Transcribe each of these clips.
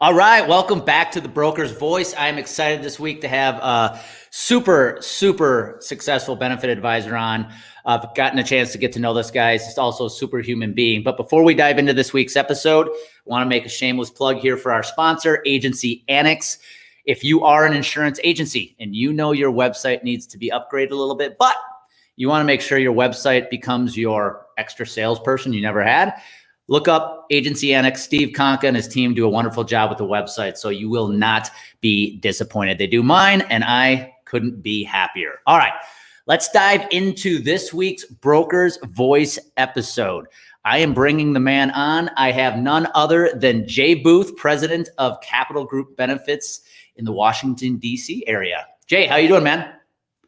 All right, welcome back to the Broker's Voice. I'm excited this week to have a super successful benefit advisor on. I've gotten a chance to get to know this guy. He's also a superhuman being. But before we dive into this week's episode, I want to make a shameless plug here for our sponsor, Agency Annex. If you are an insurance agency and you know your website needs to be upgraded a little bit, but you want to make sure your website becomes your extra salesperson you never had, look up Agency Annex. Steve Conca and his team do a wonderful job with the website, so you will not be disappointed. They do mine, and I couldn't be happier. All right, let's dive into this week's Broker's Voice episode. I am bringing the man on. I have none other than Jay Booth, president of Capital Group Benefits in the Washington, D.C. area. Jay, how you doing, man?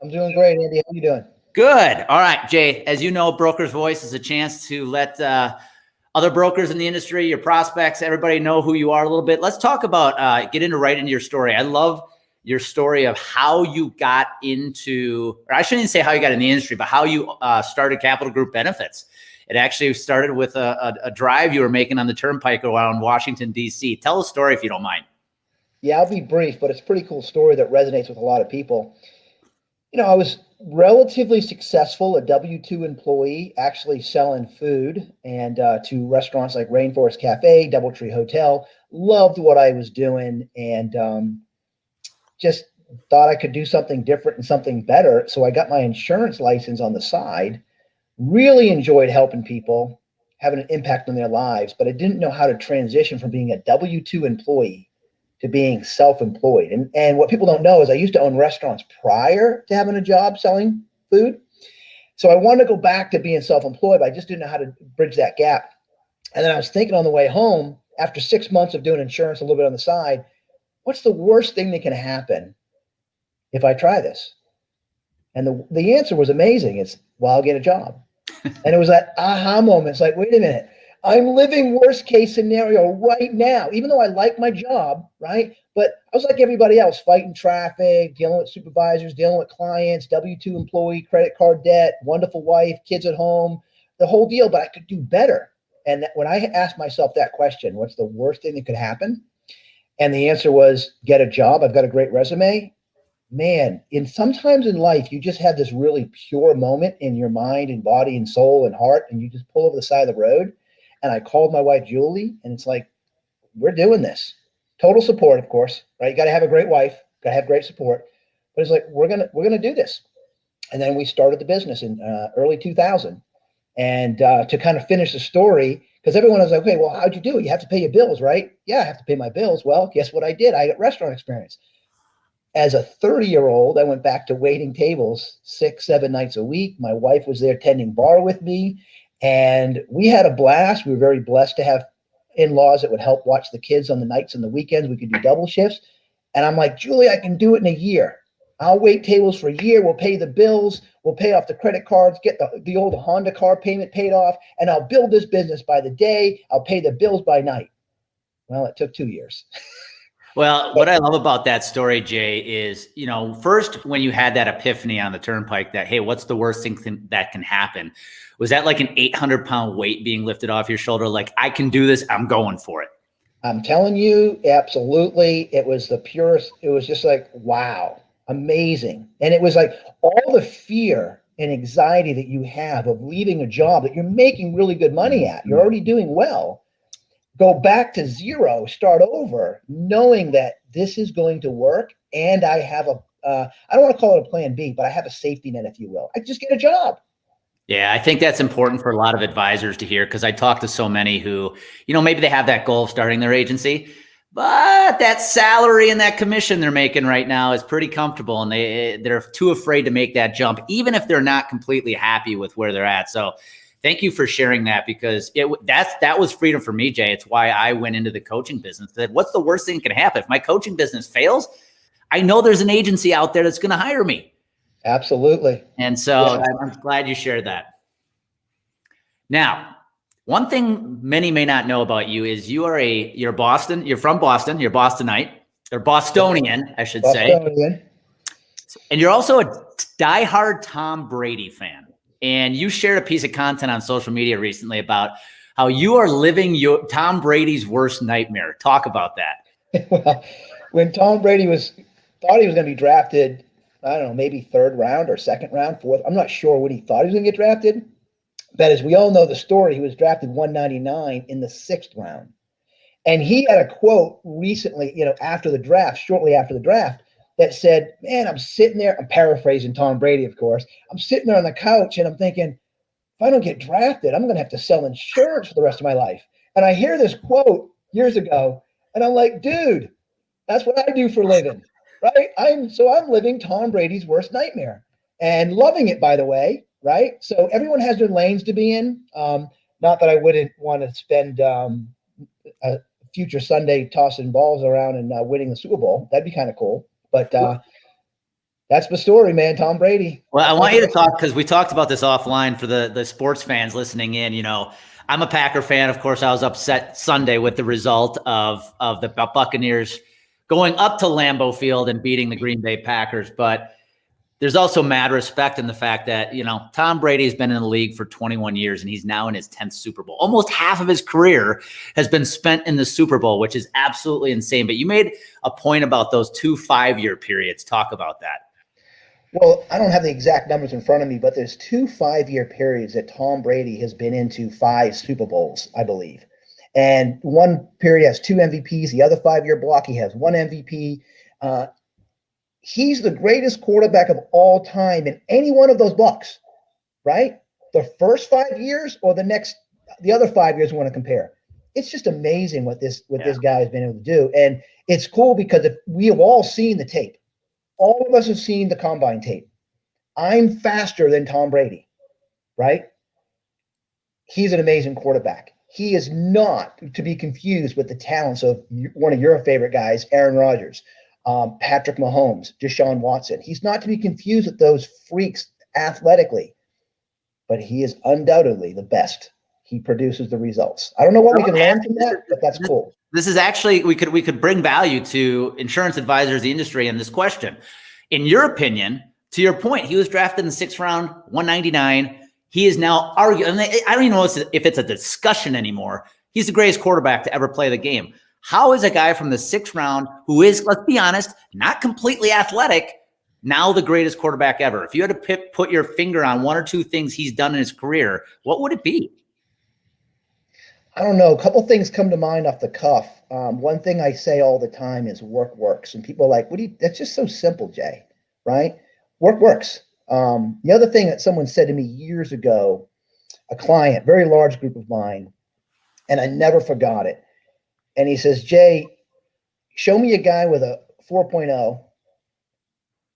I'm doing great, Andy. How you doing? Good. All right, Jay, as you know, Broker's Voice is a chance to let other brokers in the industry, your prospects, everybody know who you are a little bit. Let's talk about, get into right into your story. I love your story of how you got into, or I shouldn't say how you got in the industry, but how you started Capital Group Benefits. It actually started with a drive you were making on the turnpike around Washington, D.C. Tell the story if you don't mind. Yeah, I'll be brief, but it's a pretty cool story that resonates with a lot of people. You know, I was relatively successful, a W-2 employee, actually selling food and to restaurants like Rainforest Cafe, Doubletree Hotel. Loved what I was doing and just thought I could do something different and something better. So I got my insurance license on the side, really enjoyed helping people, having an impact on their lives, but I didn't know how to transition from being a W-2 employee to being self-employed. And what people don't know is I used to own restaurants prior to having a job selling food. So I wanted to go back to being self-employed, but I just didn't know how to bridge that gap. And then I was thinking on the way home, after 6 months of doing insurance a little bit on the side, what's the worst thing that can happen if I try this? And the answer was amazing. It's, well, I'll get a job. And it was that aha moment. It's like, wait a minute. I'm living worst case scenario right now, even though I like my job, right? But I was like everybody else, fighting traffic, dealing with supervisors, dealing with clients, W-2 employee, credit card debt, wonderful wife, kids at home, the whole deal, but I could do better. And when I asked myself that question, what's the worst thing that could happen? And the answer was get a job. I've got a great resume. Man, sometimes in life, you just have this really pure moment in your mind and body and soul and heart, and you just pull over the side of the road. And I called my wife, Julie, and it's like, we're doing this. Total support, of course, right? You got to have a great wife, got to have great support. But it's like, we're gonna do this. And then we started the business in early 2000. And to kind of finish the story, because everyone was like, okay, well, how'd you do it? You have to pay your bills, right? Yeah, I have to pay my bills. Well, guess what I did? I got restaurant experience. As a 30-year-old, I went back to waiting tables 6-7 nights a week. My wife was there tending bar with me. And we had a blast. We were very blessed to have in-laws that would help watch the kids on the nights and the weekends. We could do double shifts. And I'm like, Julie, I can do it in a year. I'll wait tables for a year. We'll pay the bills. We'll pay off the credit cards, get the old Honda car payment paid off, and I'll build this business by the day. I'll pay the bills by night. Well, it took 2 years. Well, what I love about that story, Jay, is, you know, first when you had that epiphany on the turnpike that, hey, what's the worst thing that can happen? Was that like an 800-pound weight being lifted off your shoulder? Like, I can do this. I'm going for it. I'm telling you, absolutely. It was the purest. It was just like, wow, amazing. And it was like all the fear and anxiety that you have of leaving a job that you're making really good money at. You're already doing well. Go back to zero, start over, knowing that this is going to work. And I have I don't want to call it a plan B, but I have a safety net, if you will. I just get a job. Yeah, I think that's important for a lot of advisors to hear, because I talk to so many who, you know, maybe they have that goal of starting their agency, but that salary and that commission they're making right now is pretty comfortable, and they're too afraid to make that jump, even if they're not completely happy with where they're at. So thank you for sharing that, because that was freedom for me, Jay. It's why I went into the coaching business. That what's the worst thing that can happen? If my coaching business fails, I know there's an agency out there that's going to hire me. Absolutely. And so I'm glad you shared that. Now, one thing many may not know about you is you're from Boston, you're Bostonite, or Bostonian, I should say. And you're also a diehard Tom Brady fan. And you shared a piece of content on social media recently about how you are living Tom Brady's worst nightmare. Talk about that. Well, when Tom Brady thought he was going to be drafted, I don't know, maybe third round or second round, fourth. I'm not sure when he thought he was going to get drafted. But as we all know the story, he was drafted 199 in the sixth round. And he had a quote recently, after the draft, shortly after the draft, that said, man, I'm sitting there. I'm paraphrasing Tom Brady, of course. I'm sitting there on the couch and I'm thinking, if I don't get drafted, I'm going to have to sell insurance for the rest of my life. And I hear this quote years ago, and I'm like, dude, that's what I do for a living, right? I'm living Tom Brady's worst nightmare and loving it, by the way, right? So everyone has their lanes to be in. Not that I wouldn't want to spend a future Sunday tossing balls around and winning the Super Bowl. That'd be kind of cool. But that's the story, man. Tom Brady. Well, I want you to talk, because we talked about this offline for the sports fans listening in. I'm a Packer fan. Of course, I was upset Sunday with the result of the Buccaneers going up to Lambeau Field and beating the Green Bay Packers. But there's also mad respect in the fact that, Tom Brady has been in the league for 21 years and he's now in his 10th Super Bowl. Almost half of his career has been spent in the Super Bowl, which is absolutely insane. But you made a point about those 2 5-year periods. Talk about that. Well, I don't have the exact numbers in front of me, but there's 2 5-year periods that Tom Brady has been into 5 Super Bowls, I believe. And one period has 2 MVPs. The other 5-year block, he has 1 MVP. He's the greatest quarterback of all time in any one of those blocks, right? The first 5 years or the other 5 years we want to compare. It's just amazing what this guy has been able to do. And it's cool because we have all seen the tape. All of us have seen the combine tape. I'm faster than Tom Brady, right? He's an amazing quarterback. He is not to be confused with the talents of one of your favorite guys, Aaron Rodgers, Patrick Mahomes, Deshaun Watson. He's not to be confused with those freaks athletically, but he is undoubtedly the best. He produces the results. I don't know what we can learn from that, but that's cool. This is actually, we could bring value to insurance advisors, the industry, in this question. In your opinion, to your point, he was drafted in the 6th round, 199. He is now arguing, I don't even know if it's a discussion anymore. He's the greatest quarterback to ever play the game. How is a guy from the 6th round, who is, let's be honest, not completely athletic, now the greatest quarterback ever? If you had to put your finger on 1 or 2 things he's done in his career, what would it be? I don't know. A couple things come to mind off the cuff. One thing I say all the time is work works. And people are like, that's just so simple, Jay, right? Work works. The other thing that someone said to me years ago, a client, very large group of mine, and I never forgot it. And he says, Jay, show me a guy with a 4.0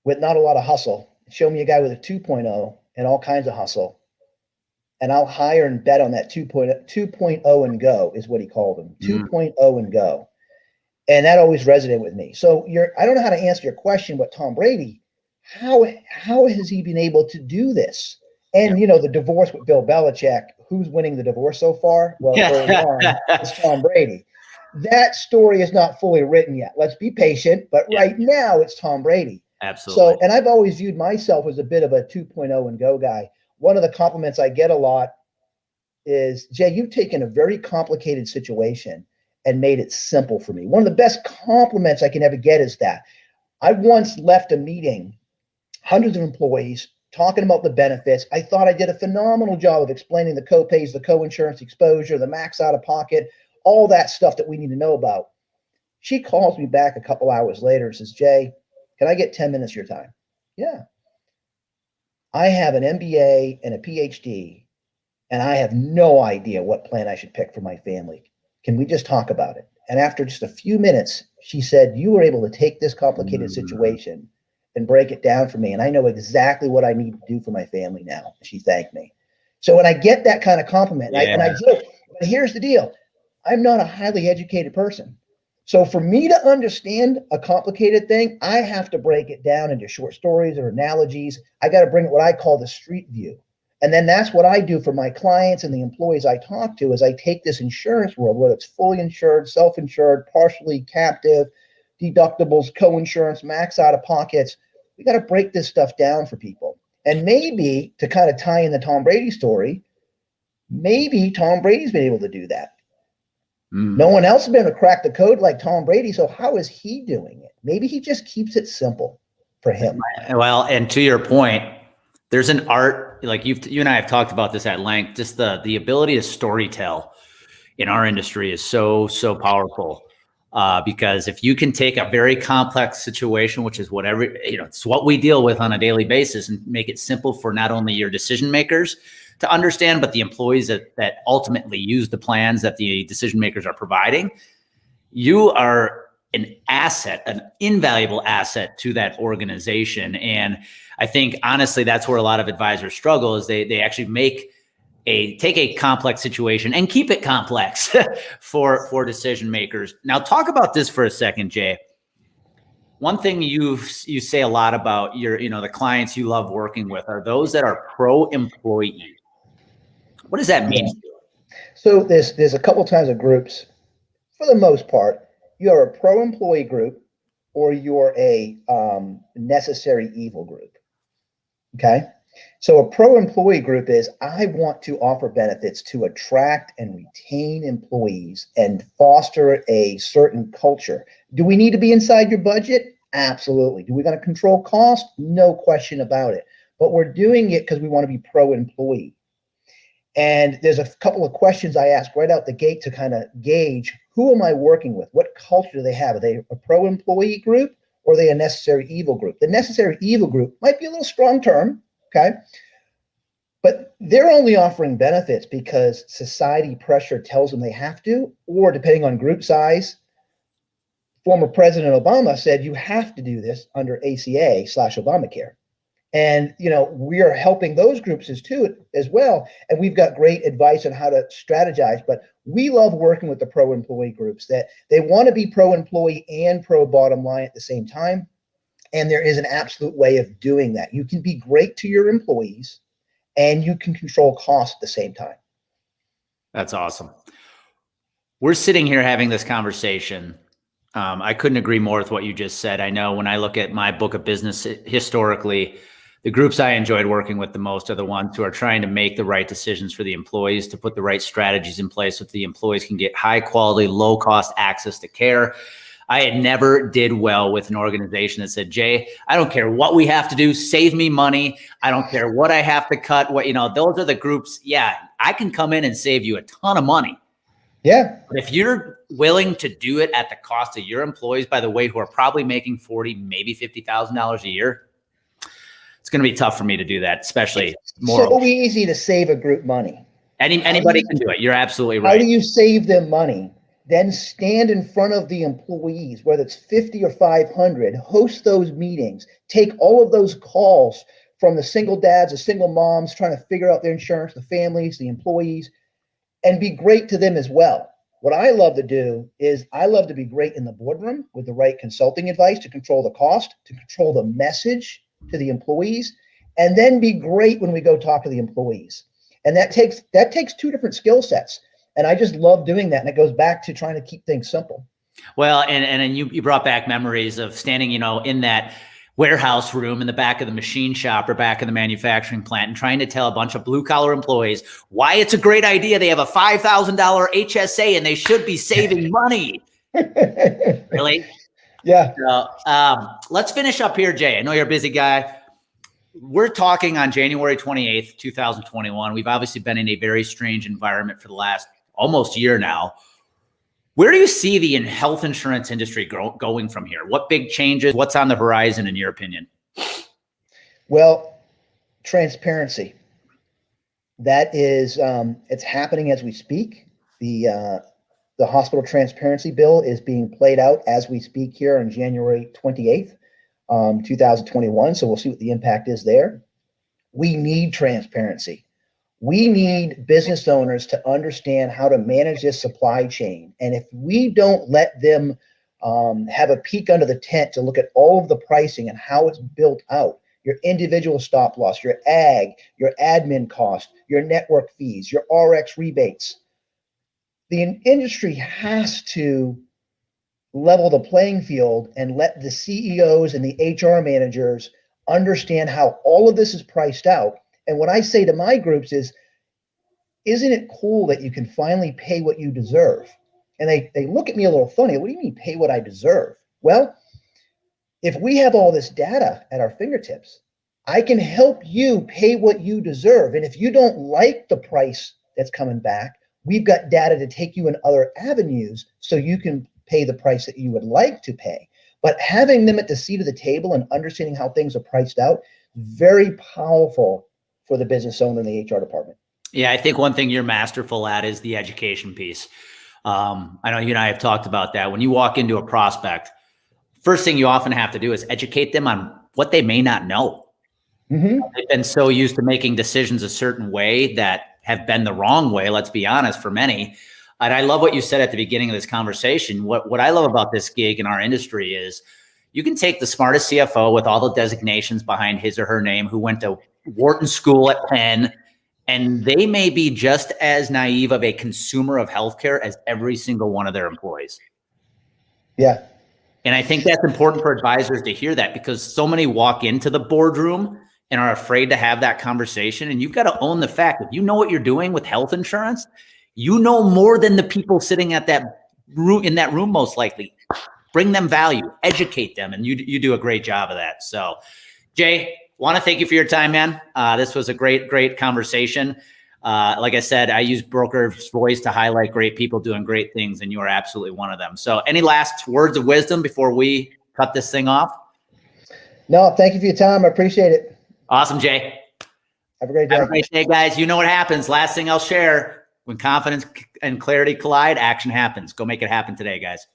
with not a lot of hustle. Show me a guy with a 2.0 and all kinds of hustle. And I'll hire and bet on that 2.0 and go is what he called him. 2.0 and go. And that always resonated with me. So I don't know how to answer your question, but Tom Brady, how has he been able to do this? And, the divorce with Bill Belichick, who's winning the divorce so far? Well, early on, it's Tom Brady. That story is not fully written yet. Let's be patient. But right now, it's Tom Brady. Absolutely. So, and I've always viewed myself as a bit of a 2.0 and go guy. One of the compliments I get a lot is, Jay, you've taken a very complicated situation and made it simple for me. One of the best compliments I can ever get is that. I once left a meeting, hundreds of employees, talking about the benefits. I thought I did a phenomenal job of explaining the co-pays, the co-insurance exposure, the max out of pocket, all that stuff that we need to know about. She calls me back a couple hours later and says, Jay, can I get 10 minutes of your time? Yeah. I have an MBA and a PhD, and I have no idea what plan I should pick for my family. Can we just talk about it? And after just a few minutes, she said, you were able to take this complicated situation and break it down for me. And I know exactly what I need to do for my family now. She thanked me. So when I get that kind of compliment, and I joke, but here's the deal. I'm not a highly educated person. So for me to understand a complicated thing, I have to break it down into short stories or analogies. I got to bring what I call the street view. And then that's what I do for my clients and the employees I talk to is I take this insurance world, whether it's fully insured, self-insured, partially captive, deductibles, co-insurance, max out of pockets. We got to break this stuff down for people. And maybe to kind of tie in the Tom Brady story, maybe Tom Brady's been able to do that. No one else has been able to crack the code like Tom Brady. So how is he doing it? Maybe he just keeps it simple for him. Well, and to your point, there's an art, like you and I have talked about this at length, just the ability to storytell in our industry is so powerful. Because if you can take a very complex situation, which is it's what we deal with on a daily basis, and make it simple for not only your decision makers to understand, but the employees that ultimately use the plans that the decision makers are providing, you are an asset, an invaluable asset to that organization. And I think honestly, that's where a lot of advisors struggle, is they actually take a complex situation and keep it complex for decision makers. Now, talk about this for a second, Jay. One thing you say a lot about the clients you love working with are those that are pro-employee. What does that mean? So there's a couple times of groups. For the most part, you're a pro-employee group or you're a necessary evil group. Okay. So a pro-employee group is, I want to offer benefits to attract and retain employees and foster a certain culture. Do we need to be inside your budget? Absolutely. Do we got to control cost? No question about it. But we're doing it because we want to be pro-employee. And there's a couple of questions I ask right out the gate to kind of gauge, who am I working with? What culture do they have? Are they a pro-employee group or are they a necessary evil group? The necessary evil group might be a little strong term, okay? But they're only offering benefits because society pressure tells them they have to, or depending on group size, former President Obama said you have to do this under ACA/Obamacare. And, we are helping those groups as well. And we've got great advice on how to strategize. But we love working with the pro-employee groups that they want to be pro-employee and pro-bottom line at the same time. And there is an absolute way of doing that. You can be great to your employees and you can control costs at the same time. That's awesome. We're sitting here having this conversation. I couldn't agree more with what you just said. I know when I look at my book of business historically, the groups I enjoyed working with the most are the ones who are trying to make the right decisions for the employees, to put the right strategies in place so that the employees can get high quality, low cost access to care. I had never did well with an organization that said, Jay, I don't care what we have to do, save me money. I don't care what I have to cut. Those are the groups. Yeah, I can come in and save you a ton of money. Yeah. But if you're willing to do it at the cost of your employees, by the way, who are probably making $40,000, maybe $50,000 a year, it's going to be tough for me to do that, especially more. So easy to save a group money. Anybody can do it. You're absolutely right. How do you save them money? Then stand in front of the employees, whether it's 50 or 500, host those meetings, take all of those calls from the single dads, the single moms trying to figure out their insurance, the families, the employees, and be great to them as well. What I love to do is I love to be great in the boardroom with the right consulting advice to control the cost, to control the message to the employees, and then be great when we go talk to the employees. And that takes two different skill sets. And I just love doing that. And it goes back to trying to keep things simple. Well, and you brought back memories of standing, in that warehouse room in the back of the machine shop or back of the manufacturing plant and trying to tell a bunch of blue collar employees why it's a great idea. They have a $5,000 HSA and they should be saving money. Really? Yeah. Let's finish up here, Jay. I know you're a busy guy. We're talking on January 28th, 2021. We've obviously been in a very strange environment for the last almost year now. Where do you see the health insurance industry going from here? What big changes? What's on the horizon, in your opinion? Well, transparency. That is, it's happening as we speak. The hospital transparency bill is being played out as we speak here on January 28th, 2021. So we'll see what the impact is there. We need transparency. We need business owners to understand how to manage this supply chain. And if we don't let them have a peek under the tent to look at all of the pricing and how it's built out, your individual stop loss, your ag, your admin cost, your network fees, your RX rebates, the industry has to level the playing field and let the CEOs and the HR managers understand how all of this is priced out. And what I say to my groups is, isn't it cool that you can finally pay what you deserve? And they look at me a little funny. What do you mean pay what I deserve? Well, if we have all this data at our fingertips, I can help you pay what you deserve. And if you don't like the price that's coming back, we've got data to take you in other avenues so you can pay the price that you would like to pay. But having them at the seat of the table and understanding how things are priced out, very powerful for the business owner and the HR department. Yeah, I think one thing you're masterful at is the education piece. I know you and I have talked about that. When you walk into a prospect, first thing you often have to do is educate them on what they may not know. Mm-hmm. They've been so used to making decisions a certain way that have been the wrong way, let's be honest, for many. And I love what you said at the beginning of this conversation. What I love about this gig in our industry is you can take the smartest CFO with all the designations behind his or her name who went to Wharton School at Penn, and they may be just as naive of a consumer of healthcare as every single one of their employees. Yeah. And I think that's important for advisors to hear that, because so many walk into the boardroom and are afraid to have that conversation. And you've got to own the fact that you know what you're doing with health insurance. You know more than the people sitting at that room, in that room, most likely. Bring them value, educate them, and you do a great job of that. So, Jay, want to thank you for your time, man. This was a great conversation. Like I said, I use Broker's Voice to highlight great people doing great things, and you are absolutely one of them. So any last words of wisdom before we cut this thing off? No, thank you for your time. I appreciate it. Awesome, Jay. Have a great day. Have a great day, guys. You know what happens. Last thing I'll share, when confidence and clarity collide, action happens. Go make it happen today, guys.